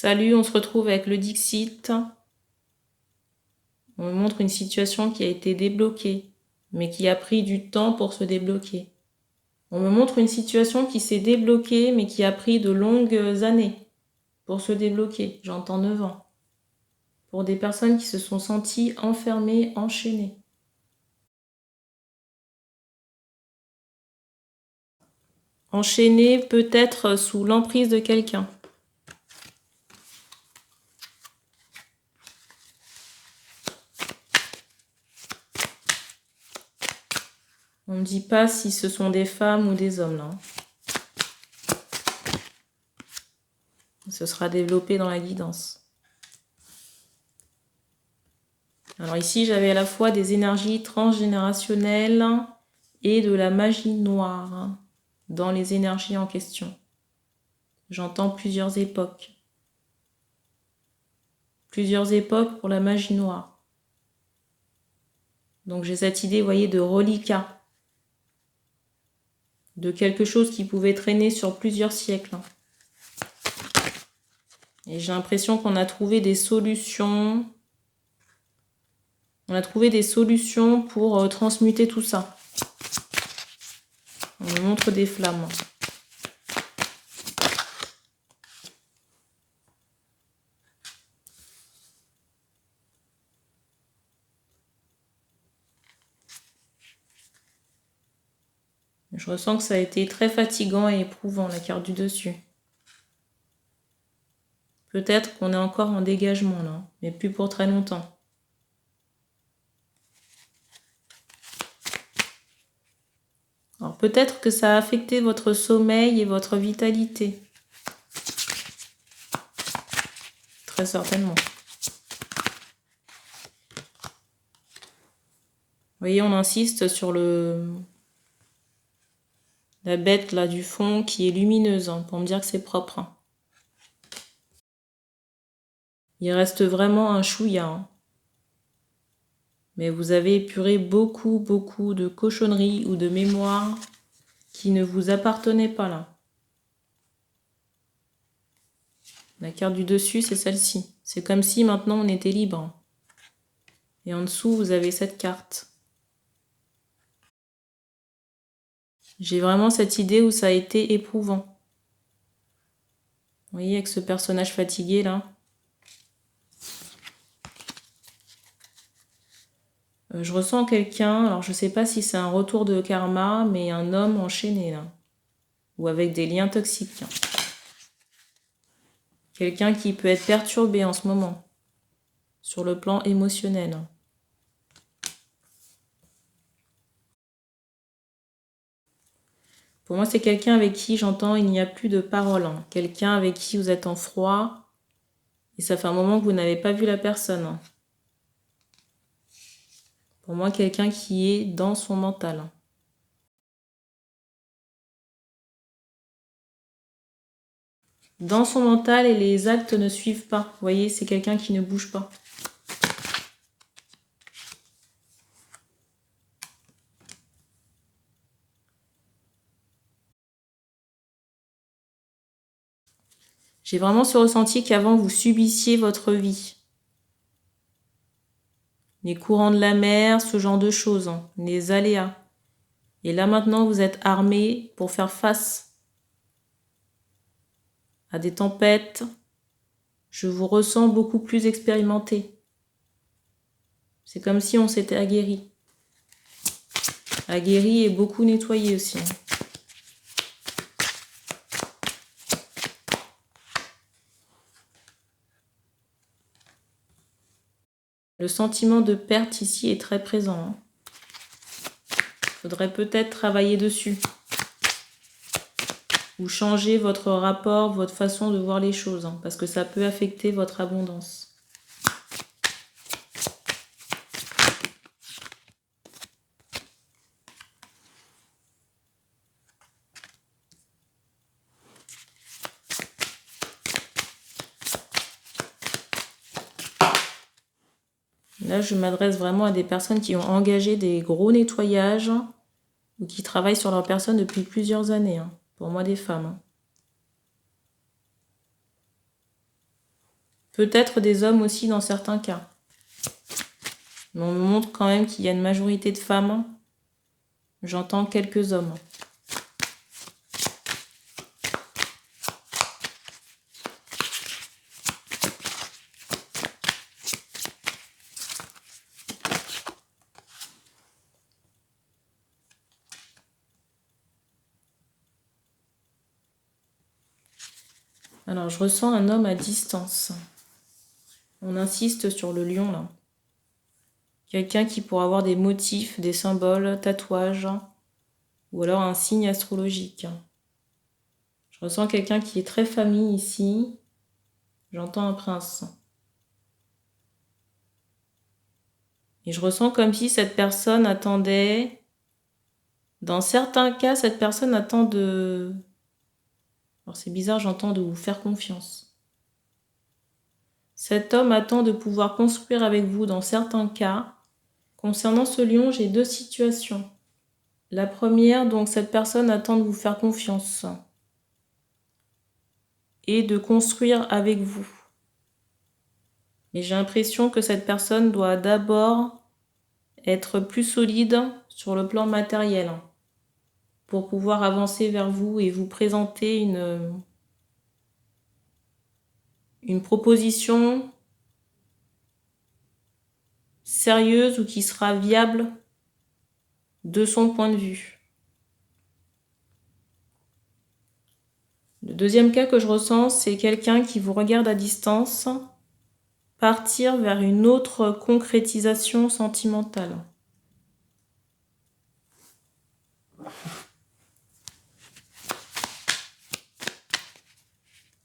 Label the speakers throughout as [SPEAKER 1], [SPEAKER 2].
[SPEAKER 1] Salut, on se retrouve avec le Dixit. On me montre une situation qui a été débloquée, mais qui a pris du temps pour se débloquer. On me montre une situation qui s'est débloquée, mais qui a pris de longues années pour se débloquer. J'entends 9 ans. Pour des personnes qui se sont senties enfermées, enchaînées. Enchaînées peut-être sous l'emprise de quelqu'un. On ne dit pas si ce sont des femmes ou des hommes, là. Ce sera développé dans la guidance. Alors ici, j'avais à la fois des énergies transgénérationnelles et de la magie noire dans les énergies en question. J'entends plusieurs époques. Plusieurs époques pour la magie noire. Donc j'ai cette idée, vous voyez, de reliquat. De quelque chose qui pouvait traîner sur plusieurs siècles. Et j'ai l'impression qu'on a trouvé des solutions. On a trouvé des solutions pour transmuter tout ça. On me montre des flammes. Je ressens que ça a été très fatigant et éprouvant, la carte du dessus. Peut-être qu'on est encore en dégagement là, mais plus pour très longtemps. Alors peut-être que ça a affecté votre sommeil et votre vitalité. Très certainement. Vous voyez, on insiste sur la bête là du fond qui est lumineuse, pour me dire que c'est propre. Il reste vraiment un chouïa. Mais vous avez épuré beaucoup de cochonneries ou de mémoires qui ne vous appartenaient pas là. La carte du dessus, c'est celle-ci. C'est comme si maintenant on était libre. Et en dessous, vous avez cette carte. J'ai vraiment cette idée où ça a été éprouvant. Vous voyez, avec ce personnage fatigué là. Je ressens quelqu'un, alors je sais pas si c'est un retour de karma, mais un homme enchaîné là. Ou avec des liens toxiques. Quelqu'un qui peut être perturbé en ce moment. Sur le plan émotionnel. Pour moi, c'est quelqu'un avec qui j'entends il n'y a plus de parole. Quelqu'un avec qui vous êtes en froid. Et ça fait un moment que vous n'avez pas vu la personne. Pour moi, quelqu'un qui est dans son mental. Dans son mental et les actes ne suivent pas. Vous voyez, c'est quelqu'un qui ne bouge pas. J'ai vraiment ce ressenti qu'avant, vous subissiez votre vie. Les courants de la mer, ce genre de choses, les aléas. Et là, maintenant, vous êtes armés pour faire face à des tempêtes. Je vous ressens beaucoup plus expérimenté. C'est comme si on s'était aguerri. Aguerri et beaucoup nettoyé aussi. Le sentiment de perte ici est très présent. Faudrait peut-être travailler dessus. Ou changer votre rapport, votre façon de voir les choses, parce que ça peut affecter votre abondance. Là, je m'adresse vraiment à des personnes qui ont engagé des gros nettoyages ou qui travaillent sur leur personne depuis plusieurs années. Pour moi, des femmes. Peut-être des hommes aussi dans certains cas. Mais on me montre quand même qu'il y a une majorité de femmes. J'entends quelques hommes. Alors, je ressens un homme à distance. On insiste sur le lion, là. Quelqu'un qui pourrait avoir des motifs, des symboles, tatouages, ou alors un signe astrologique. Je ressens quelqu'un qui est très famille ici. J'entends un prince. Et je ressens comme si cette personne attendait... Dans certains cas, cette personne attend de... Alors c'est bizarre, j'entends de vous faire confiance. Cet homme attend de pouvoir construire avec vous dans certains cas. Concernant ce lion, j'ai deux situations. La première, donc cette personne attend de vous faire confiance et de construire avec vous. Mais j'ai l'impression que cette personne doit d'abord être plus solide sur le plan matériel pour pouvoir avancer vers vous et vous présenter une proposition sérieuse ou qui sera viable de son point de vue. Le deuxième cas que je ressens, c'est quelqu'un qui vous regarde à distance partir vers une autre concrétisation sentimentale.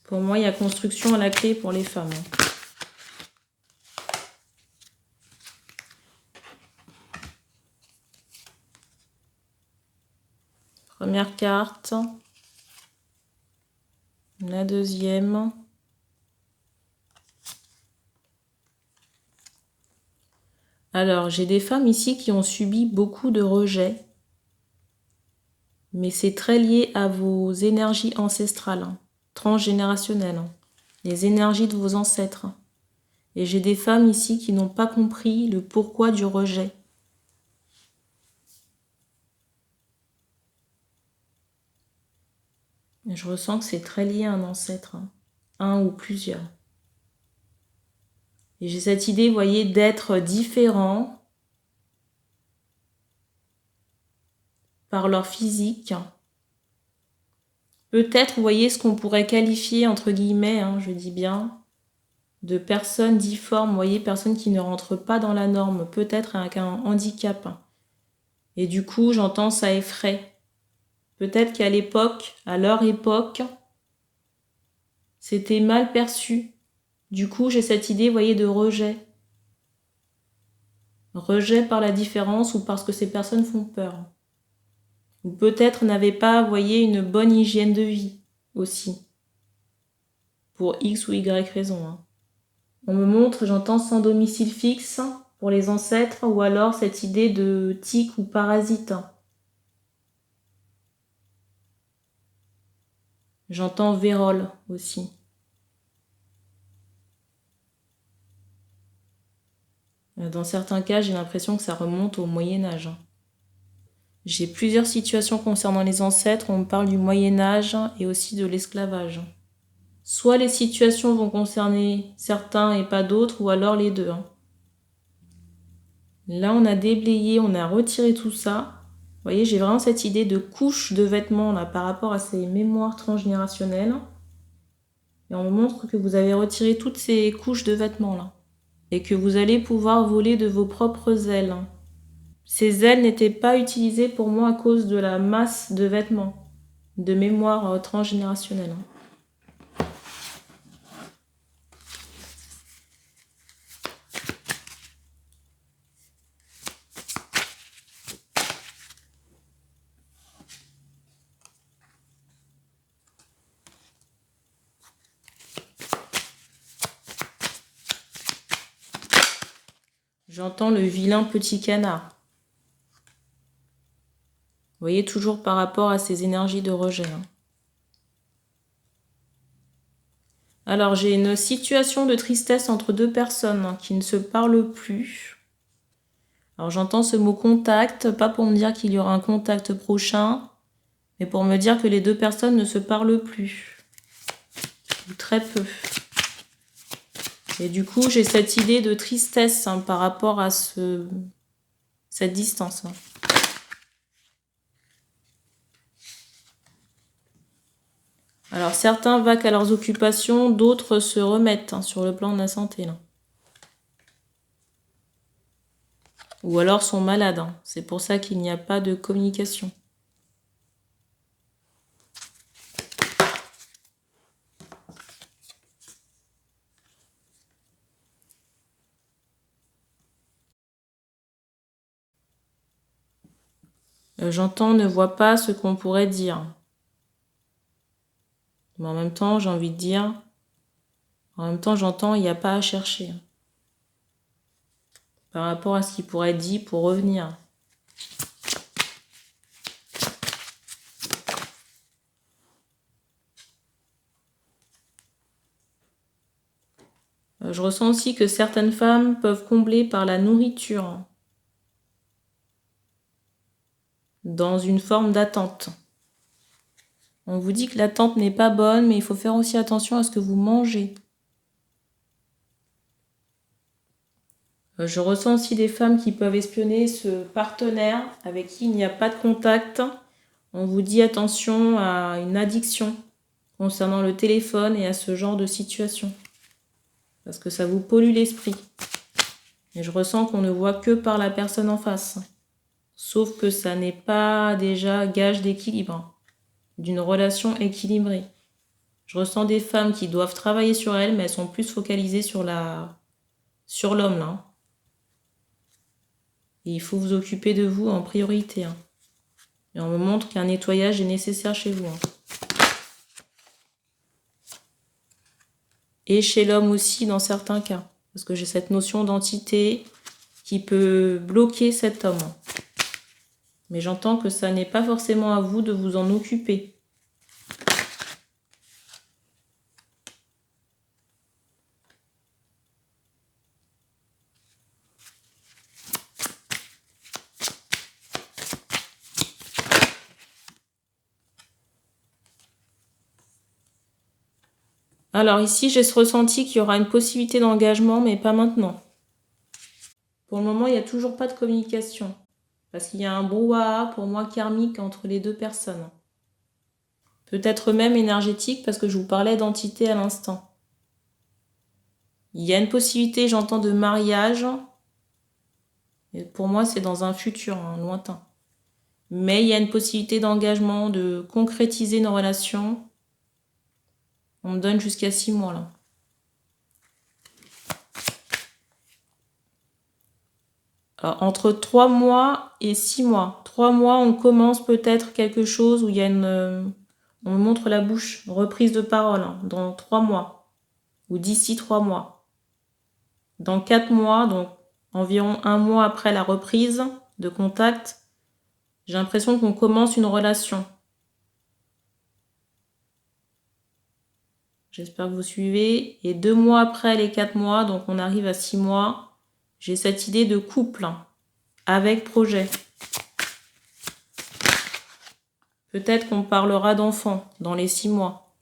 [SPEAKER 1] Pour moi, il y a construction à la clé pour les femmes. Première carte. La deuxième. Alors, j'ai des femmes ici qui ont subi beaucoup de rejets. Mais c'est très lié à vos énergies ancestrales, transgénérationnelles, les énergies de vos ancêtres. Et j'ai des femmes ici qui n'ont pas compris le pourquoi du rejet. Et je ressens que c'est très lié à un ancêtre, un ou plusieurs. Et j'ai cette idée, vous voyez, d'être différent par leur physique. Peut-être, vous voyez, ce qu'on pourrait qualifier, entre guillemets, je dis bien, de personnes difformes, vous voyez, personnes qui ne rentrent pas dans la norme, peut-être avec un handicap. Et du coup, j'entends ça effraie. Peut-être qu'à l'époque, à leur époque, c'était mal perçu. Du coup, j'ai cette idée, vous voyez, de rejet. Rejet par la différence ou parce que ces personnes font peur. Ou peut-être n'avaient pas, vous voyez, une bonne hygiène de vie aussi. Pour X ou Y raison. On me montre, j'entends sans domicile fixe pour les ancêtres ou alors cette idée de tic ou parasite. J'entends vérole aussi. Dans certains cas, j'ai l'impression que ça remonte au Moyen-Âge. J'ai plusieurs situations concernant les ancêtres, on me parle du Moyen-Âge et aussi de l'esclavage. Soit les situations vont concerner certains et pas d'autres, ou alors les deux. Là, on a déblayé, on a retiré tout ça. Vous voyez, j'ai vraiment cette idée de couche de vêtements là, par rapport à ces mémoires transgénérationnelles. Et on me montre que vous avez retiré toutes ces couches de vêtements là. Et que vous allez pouvoir voler de vos propres ailes. Ces ailes n'étaient pas utilisées pour moi à cause de la masse de vêtements, de mémoire transgénérationnelle. J'entends le vilain petit canard. Vous voyez, toujours par rapport à ces énergies de rejet. Alors, j'ai une situation de tristesse entre deux personnes qui ne se parlent plus. Alors, j'entends ce mot contact, pas pour me dire qu'il y aura un contact prochain, mais pour me dire que les deux personnes ne se parlent plus. Ou très peu. Et du coup, j'ai cette idée de tristesse par rapport à cette distance. Alors, certains vaquent à leurs occupations, d'autres se remettent sur le plan de la santé. Là. Ou alors sont malades. C'est pour ça qu'il n'y a pas de communication. J'entends, ne vois pas ce qu'on pourrait dire. Mais en même temps, j'ai envie de dire, en même temps, j'entends, il n'y a pas à chercher. Par rapport à ce qui pourrait être dit pour revenir. Je ressens aussi que certaines femmes peuvent combler par la nourriture. Dans une forme d'attente. On vous dit que l'attente n'est pas bonne, mais il faut faire aussi attention à ce que vous mangez. Je ressens aussi des femmes qui peuvent espionner ce partenaire avec qui il n'y a pas de contact. On vous dit attention à une addiction concernant le téléphone et à ce genre de situation. Parce que ça vous pollue l'esprit. Et je ressens qu'on ne voit que par la personne en face. Sauf que ça n'est pas déjà gage d'équilibre, d'une relation équilibrée. Je ressens des femmes qui doivent travailler sur elles, mais elles sont plus focalisées sur l'homme, là. Et il faut vous occuper de vous en priorité. Et on me montre qu'un nettoyage est nécessaire chez vous. Et chez l'homme aussi, dans certains cas. Parce que j'ai cette notion d'entité qui peut bloquer cet homme. Mais j'entends que ça n'est pas forcément à vous de vous en occuper. Alors ici, j'ai ce ressenti qu'il y aura une possibilité d'engagement, mais pas maintenant. Pour le moment, il n'y a toujours pas de communication. Parce qu'il y a un brouhaha, pour moi, karmique entre les deux personnes. Peut-être même énergétique, parce que je vous parlais d'entité à l'instant. Il y a une possibilité, j'entends, de mariage. Et pour moi, c'est dans un futur lointain. Mais il y a une possibilité d'engagement, de concrétiser nos relations. On me donne jusqu'à 6 mois, là. Alors, entre 3 mois et 6 mois. 3 mois, on commence peut-être quelque chose où il y a on me montre la bouche, reprise de parole, dans 3 mois. Ou d'ici 3 mois. Dans 4 mois, donc environ 1 mois après la reprise de contact, j'ai l'impression qu'on commence une relation. J'espère que vous suivez. Et 2 mois après les 4 mois, donc on arrive à 6 mois, j'ai cette idée de couple, avec projet. Peut-être qu'on parlera d'enfants dans les 6 mois.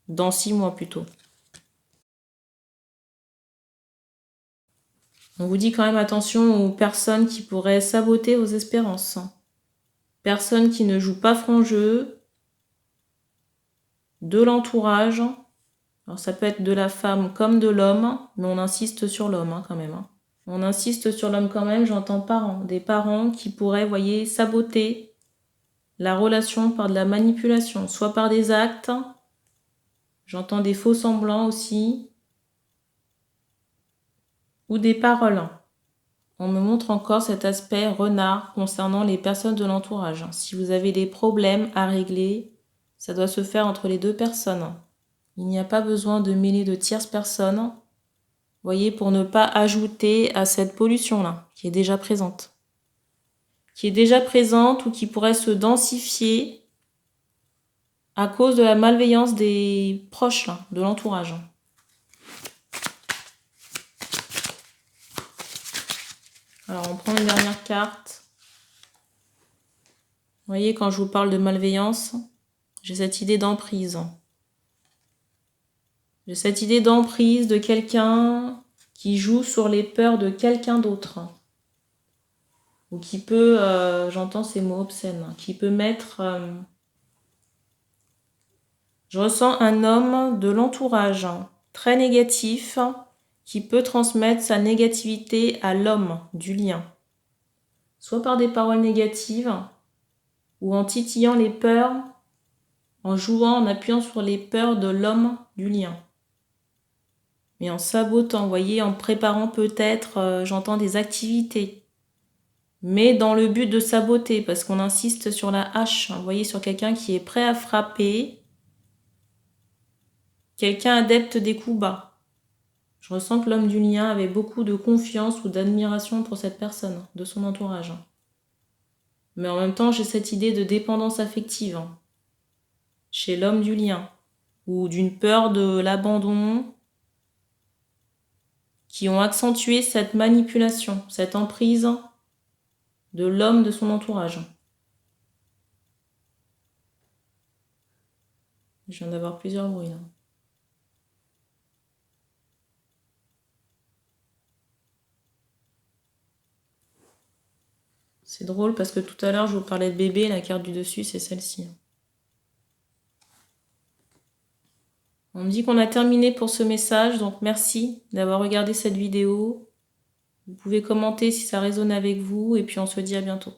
[SPEAKER 1] Dans 6 mois plutôt. On vous dit quand même attention aux personnes qui pourraient saboter vos espérances. Personnes qui ne jouent pas franc jeu, de l'entourage. Alors ça peut être de la femme comme de l'homme, mais on insiste sur l'homme quand même. On insiste sur l'homme quand même, j'entends parents. Des parents qui pourraient, voyez, saboter la relation par de la manipulation, soit par des actes, j'entends des faux semblants aussi, ou des paroles. On me montre encore cet aspect renard concernant les personnes de l'entourage. Si vous avez des problèmes à régler, ça doit se faire entre les deux personnes. Il n'y a pas besoin de mêler de tierces personnes, voyez, pour ne pas ajouter à cette pollution-là, qui est déjà présente. Qui est déjà présente ou qui pourrait se densifier à cause de la malveillance des proches, là, de l'entourage. Alors, on prend une dernière carte. Vous voyez, quand je vous parle de malveillance, j'ai cette idée d'emprise. J'ai cette idée d'emprise de quelqu'un qui joue sur les peurs de quelqu'un d'autre. Ou qui peut, j'entends ces mots obscènes, qui peut mettre... je ressens un homme de l'entourage très négatif qui peut transmettre sa négativité à l'homme du lien. Soit par des paroles négatives, ou en titillant les peurs, en jouant, en appuyant sur les peurs de l'homme du lien. Mais en sabotant, vous voyez, en préparant peut-être, j'entends des activités, mais dans le but de saboter, parce qu'on insiste sur la hache, vous voyez, sur quelqu'un qui est prêt à frapper, quelqu'un adepte des coups bas. Je ressens que l'homme du lien avait beaucoup de confiance ou d'admiration pour cette personne, de son entourage. Mais en même temps, j'ai cette idée de dépendance affective chez l'homme du lien, ou d'une peur de l'abandon, qui ont accentué cette manipulation, cette emprise de l'homme de son entourage. Je viens d'avoir plusieurs bruits là. C'est drôle parce que tout à l'heure, je vous parlais de bébé, la carte du dessus, c'est celle-ci. On me dit qu'on a terminé pour ce message, donc merci d'avoir regardé cette vidéo. Vous pouvez commenter si ça résonne avec vous, et puis on se dit à bientôt.